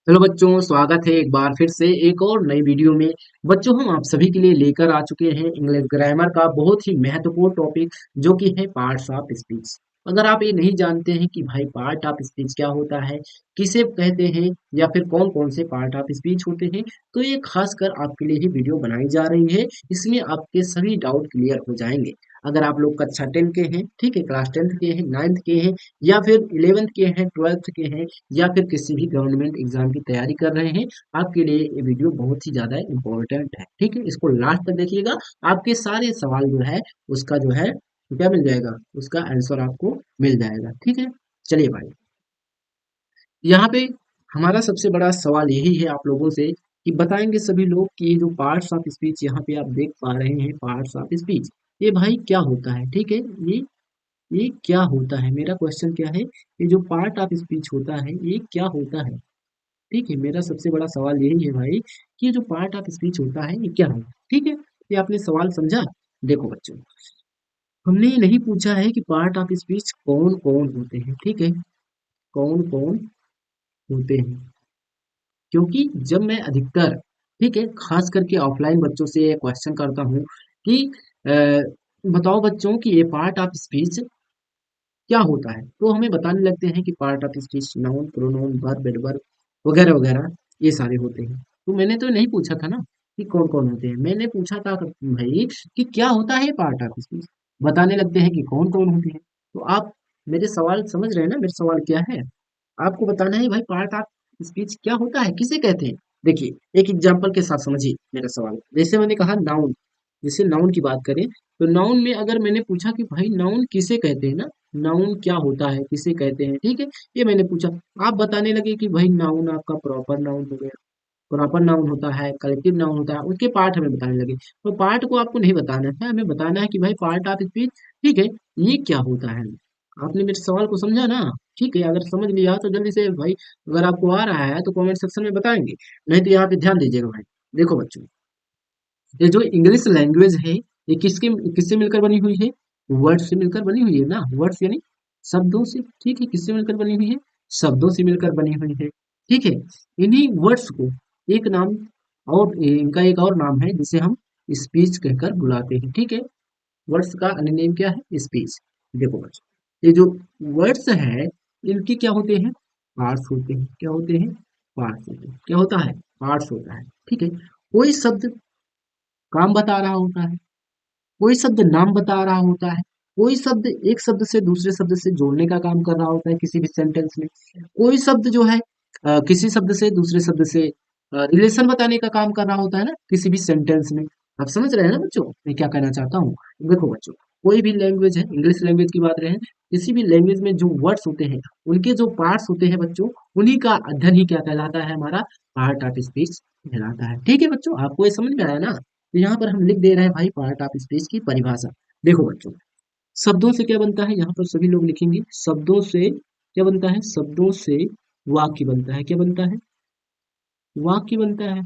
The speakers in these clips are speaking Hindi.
हेलो बच्चों, स्वागत है एक बार फिर से एक और नई वीडियो में। बच्चों, हम आप सभी के लिए लेकर आ चुके हैं इंग्लिश ग्रामर का बहुत ही महत्वपूर्ण टॉपिक, जो कि है पार्ट्स ऑफ स्पीच। अगर आप ये नहीं जानते हैं कि भाई पार्ट ऑफ स्पीच क्या होता है, किसे कहते हैं, या फिर कौन कौन से पार्ट ऑफ स्पीच होते हैं, तो ये खासकर आपके लिए ही वीडियो बनाई जा रही है। इसमें आपके सभी डाउट क्लियर हो जाएंगे। अगर आप लोग कक्षा 10 के हैं, ठीक है, क्लास 10th के हैं, 9th के हैं, या फिर 11th के हैं, 12th के हैं, या फिर किसी भी गवर्नमेंट एग्जाम की तैयारी कर रहे हैं, आपके लिए ये वीडियो बहुत ही ज्यादा इम्पोर्टेंट है। ठीक है, इसको लास्ट तक देखिएगा। आपके सारे सवाल जो है उसका जो है क्या मिल जाएगा, उसका आंसर आपको मिल जाएगा। ठीक है, चलिए भाई, यहाँ पे हमारा सबसे बड़ा सवाल यही है आप लोगों से कि बताएंगे सभी लोग कि ये जो पार्ट्स ऑफ स्पीच यहाँ पे आप देख पा रहे हैं, पार्ट्स ऑफ स्पीच, ये भाई क्या होता है। ठीक है, ये क्या होता है, मेरा क्वेश्चन क्या है, ये जो पार्ट ऑफ स्पीच होता है ये क्या होता है। ठीक है, मेरा सबसे बड़ा सवाल यही है भाई कि ये जो पार्ट ऑफ स्पीच होता है ये क्या है। ठीक है, ये आपने सवाल समझा। देखो बच्चों, हमने ये नहीं पूछा है कि पार्ट ऑफ स्पीच कौन कौन होते हैं। ठीक है, कौन कौन होते हैं, क्योंकि जब मैं अधिकतर, ठीक है, खास करके ऑफलाइन बच्चों से ये क्वेश्चन करता हूँ कि बताओ बच्चों कि ये पार्ट ऑफ स्पीच क्या होता है, तो हमें बताने लगते हैं कि part of speech noun, pronoun, verb, adverb वगैरह वगैरह ये सारे होते हैं। तो मैंने तो नहीं पूछा था ना कि कौन कौन होते हैं, मैंने पूछा था भाई कि क्या होता है पार्ट ऑफ स्पीच। बताने लगते हैं कि कौन कौन होते हैं। तो आप मेरे सवाल समझ रहे हैं ना, मेरे सवाल क्या है, आपको बताना है भाई पार्ट ऑफ स्पीच क्या होता है, किसे कहते हैं। देखिए, एक एग्जांपल के साथ समझिए मेरा सवाल। जैसे मैंने कहा नाउन, जैसे नाउन की बात करें, तो नाउन में अगर मैंने पूछा कि भाई नाउन किसे कहते हैं ना, नाउन क्या होता है, किसे कहते हैं, ठीक है, ये मैंने पूछा। आप बताने लगे कि भाई नाउन आपका प्रॉपर नाउन हो गया, प्रॉपर नाउन होता है, कलेक्टिव नाउन होता है, उसके पार्ट हमें बताने लगे। तो पार्ट को आपको नहीं बताना है, हमें बताना है कि भाई पार्ट ऑफ स्पीच, ठीक है, ये क्या होता है। आपने मेरे सवाल को समझा ना। ठीक है, अगर समझ लिया तो जल्दी से भाई, अगर आपको आ रहा है तो कमेंट सेक्शन में बताएंगे, नहीं तो यहाँ पे ध्यान दीजिएगा भाई। देखो बच्चों, ये जो इंग्लिश लैंग्वेज है, ये किसके किससे मिलकर बनी हुई है, वर्ड से मिलकर बनी हुई है ना, वर्ड्स यानी शब्दों से। ठीक है, किससे मिलकर बनी हुई है, शब्दों से मिलकर बनी हुई है। ठीक है, इन्हीं वर्ड्स को एक नाम, और इनका एक और नाम है जिसे हम स्पीच कहकर बुलाते हैं। ठीक है, वर्ड्स का अन्य नेम क्या है, स्पीच। देखो बच्चों, ये जो वर्ड्स है इनके क्या होते हैं, पार्ट्स होते हैं। क्या होते हैं, पार्ट्स होते हैं। क्या होता है, पार्ट्स होता है। ठीक है, कोई शब्द काम बता रहा होता है, कोई शब्द नाम बता रहा होता है, कोई शब्द एक शब्द से दूसरे शब्द से जोड़ने का काम कर रहा होता है किसी भी सेंटेंस में, कोई शब्द जो है किसी शब्द से दूसरे शब्द से रिलेशन बताने का काम कर रहा होता है ना किसी भी सेंटेंस में। आप समझ रहे हैं ना बच्चों, मैं क्या कहना चाहता हूँ। देखो बच्चों, कोई भी लैंग्वेज है, इंग्लिश लैंग्वेज की बात रहे, किसी भी लैंग्वेज में जो वर्ड्स होते हैं, उनके जो पार्ट्स होते हैं बच्चों, उन्हीं का अध्ययन ही क्या कहलाता है, हमारा पार्ट ऑफ स्पीच कहलाता है। ठीक है बच्चों, आपको ये समझ में आया ना। तो यहाँ पर हम लिख दे रहे हैं भाई पार्ट ऑफ स्पीच की परिभाषा। देखो बच्चों, शब्दों से क्या बनता है, यहाँ पर सभी लोग लिखेंगे, शब्दों से क्या बनता है, शब्दों से वाक्य बनता है। क्या बनता है, वाक्य बनता है।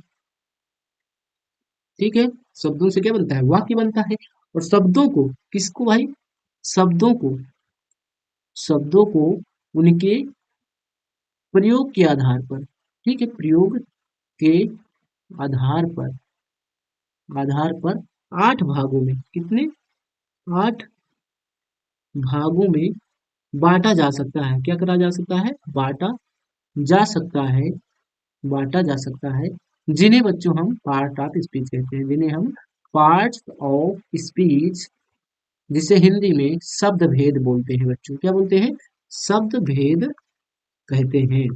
ठीक है, शब्दों से क्या बनता है, वाक्य बनता है। और शब्दों को किसको भाई, शब्दों को, शब्दों को उनके प्रयोग के आधार पर, ठीक है, प्रयोग के आधार पर, आधार पर आठ भागों में, कितने, आठ भागों में बांटा जा सकता है। क्या करा जा सकता है, बांटा जा सकता है, बांटा जा सकता है, जिन्हें बच्चों हम पार्ट ऑफ स्पीच कहते हैं, जिन्हें हम पार्ट्स ऑफ स्पीच, जिसे हिंदी में शब्द भेद बोलते हैं बच्चों। क्या बोलते हैं, शब्द भेद कहते हैं।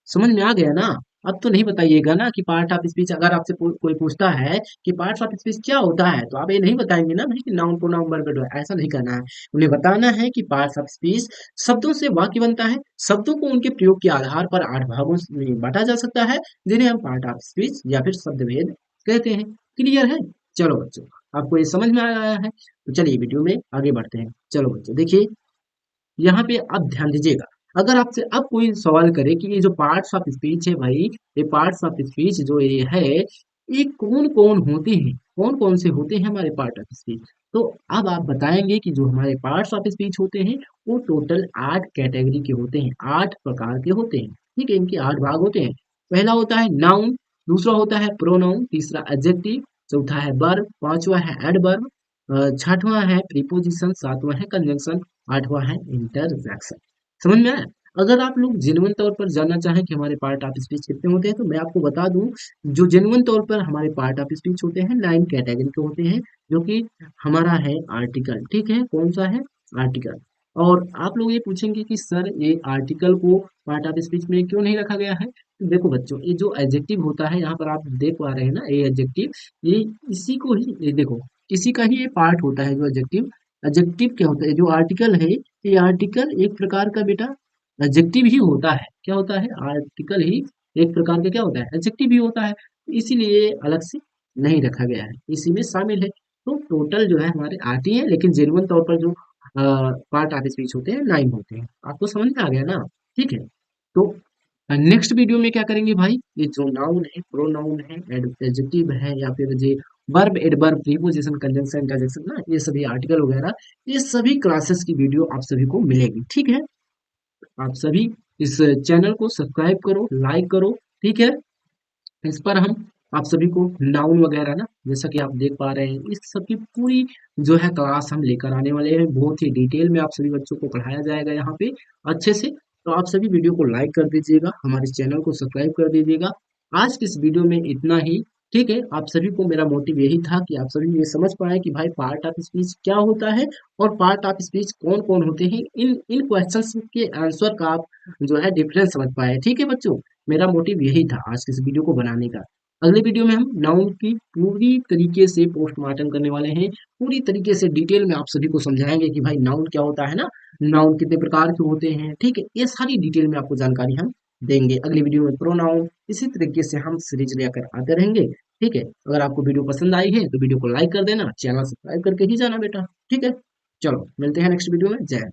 समझ में आ गया ना। अब तो नहीं बताइएगा ना कि पार्ट ऑफ स्पीच, अगर आपसे कोई पूछता है कि पार्ट ऑफ स्पीच क्या होता है, तो आप ये नहीं बताएंगे ना भाई कि नाउन प्रोनाउन वर्ब एडवर्ब, ऐसा नहीं करना है। उन्हें बताना है कि पार्ट ऑफ स्पीच शब्दों से वाक्य बनता है, शब्दों को उनके प्रयोग के आधार पर आठ भागों में बांटा जा सकता है, जिन्हें हम पार्ट ऑफ स्पीच या फिर शब्द भेद कहते हैं। क्लियर है। चलो बच्चों, आपको ये समझ में आया है, तो चलिए वीडियो में आगे बढ़ते हैं। चलो बच्चों देखिए, यहाँ पे अब ध्यान दीजिएगा। अगर आपसे अब कोई सवाल करे कि ये जो पार्ट्स ऑफ स्पीच है भाई, ये पार्ट्स ऑफ स्पीच जो ये है, ये कौन कौन होते हैं, कौन कौन से होते हैं हमारे पार्ट ऑफ स्पीच, तो अब आप बताएंगे कि जो हमारे पार्ट्स ऑफ स्पीच होते हैं वो टोटल 8 कैटेगरी के होते हैं, 8 प्रकार के होते हैं। ठीक है, इनके 8 भाग होते हैं। पहला होता है नाउन, दूसरा होता है प्रोनाउन, तीसरा एडजेक्टिव, चौथा है वर्ब, पांचवा है एडवर्ब, छठवां है प्रीपोजिशन, सातवां है कंजंक्शन, आठवां है इंटरजेक्शन। समझ में आया? अगर आप लोग जेन्युइन तौर पर जानना चाहें कि हमारे पार्ट ऑफ स्पीच कितने होते हैं, तो मैं आपको बता दूं, जो जेन्युइन तौर पर हमारे पार्ट ऑफ स्पीच होते हैं 9 कैटेगरी के होते हैं, जो कि हमारा है आर्टिकल। ठीक है, कौन सा है? आर्टिकल। और आप लोग ये पूछेंगे कि सर ये आर्टिकल को पार्ट ऑफ स्पीच में क्यों नहीं रखा गया है? तो देखो बच्चों, ये जो एडजेक्टिव होता है, यहाँ पर आप देख पा रहे हैं ना, ये एडजेक्टिव, ये इसी को ही, ये देखो, इसी का ही ये पार्ट होता है जो एडजेक्टिव। एडजेक्टिव क्या होता है? जो आर्टिकल है, ये आर्टिकल एक प्रकार का बेटा एडजेक्टिव ही होता है। क्या होता है? आर्टिकल ही एक प्रकार का क्या होता है? एडजेक्टिव ही होता है। इसीलिए अलग से नहीं रखा गया है, इसी में शामिल है। तो टोटल जो है हमारे 8 ही है, लेकिन जेन्युइन तौर पर जो पार्ट ऑफ स्पीच होते हैं 9 होते हैं। आपको समझ में आ गया ना? ठीक है। तो नेक्स्ट वीडियो में क्या करेंगे भाई, ये जो नाउन है, प्रोनाउन है, एडजेक्टिव है, या फिर जो verb, adverb, preposition, conjunction, interjection ना, ये सभी आर्टिकल वगैरह, ये सभी क्लासेस की वीडियो आप सभी को मिलेगी। ठीक है, आप सभी इस चैनल को सब्सक्राइब करो, लाइक करो। ठीक है, इस पर हम आप सभी को नाउन वगैरह ना, जैसा कि आप देख पा रहे हैं, इस सब की पूरी जो है क्लास हम लेकर आने वाले हैं। बहुत ही डिटेल में आप सभी बच्चों को पढ़ाया जाएगा यहाँ पे अच्छे से। तो आप सभी वीडियो को लाइक कर दीजिएगा, हमारे चैनल को सब्सक्राइब कर दीजिएगा। आज की इस वीडियो में इतना ही। ठीक है, आप सभी को मेरा मोटिव यही था कि आप सभी ये समझ पाए कि भाई पार्ट ऑफ स्पीच क्या होता है, और पार्ट ऑफ स्पीच कौन कौन होते हैं। इन इन क्वेश्चंस के आंसर का आप जो है डिफरेंस समझ पाए। ठीक है बच्चों, मेरा मोटिव यही था आज के इस वीडियो को बनाने का। अगले वीडियो में हम नाउन की पूरी तरीके से पोस्टमार्टम करने वाले हैं, पूरी तरीके से डिटेल में आप सभी को समझाएंगे कि भाई नाउन क्या होता है ना, नाउन कितने प्रकार के होते हैं। ठीक है, ये सारी डिटेल में आपको जानकारी हम देंगे अगली वीडियो में। प्रोनाउन इसी तरीके से हम सीरीज लेकर आते रहेंगे। ठीक है, अगर आपको वीडियो पसंद आई है तो वीडियो को लाइक कर देना, चैनल सब्सक्राइब करके ही जाना बेटा। ठीक है, चलो मिलते हैं नेक्स्ट वीडियो में। जय हिंद।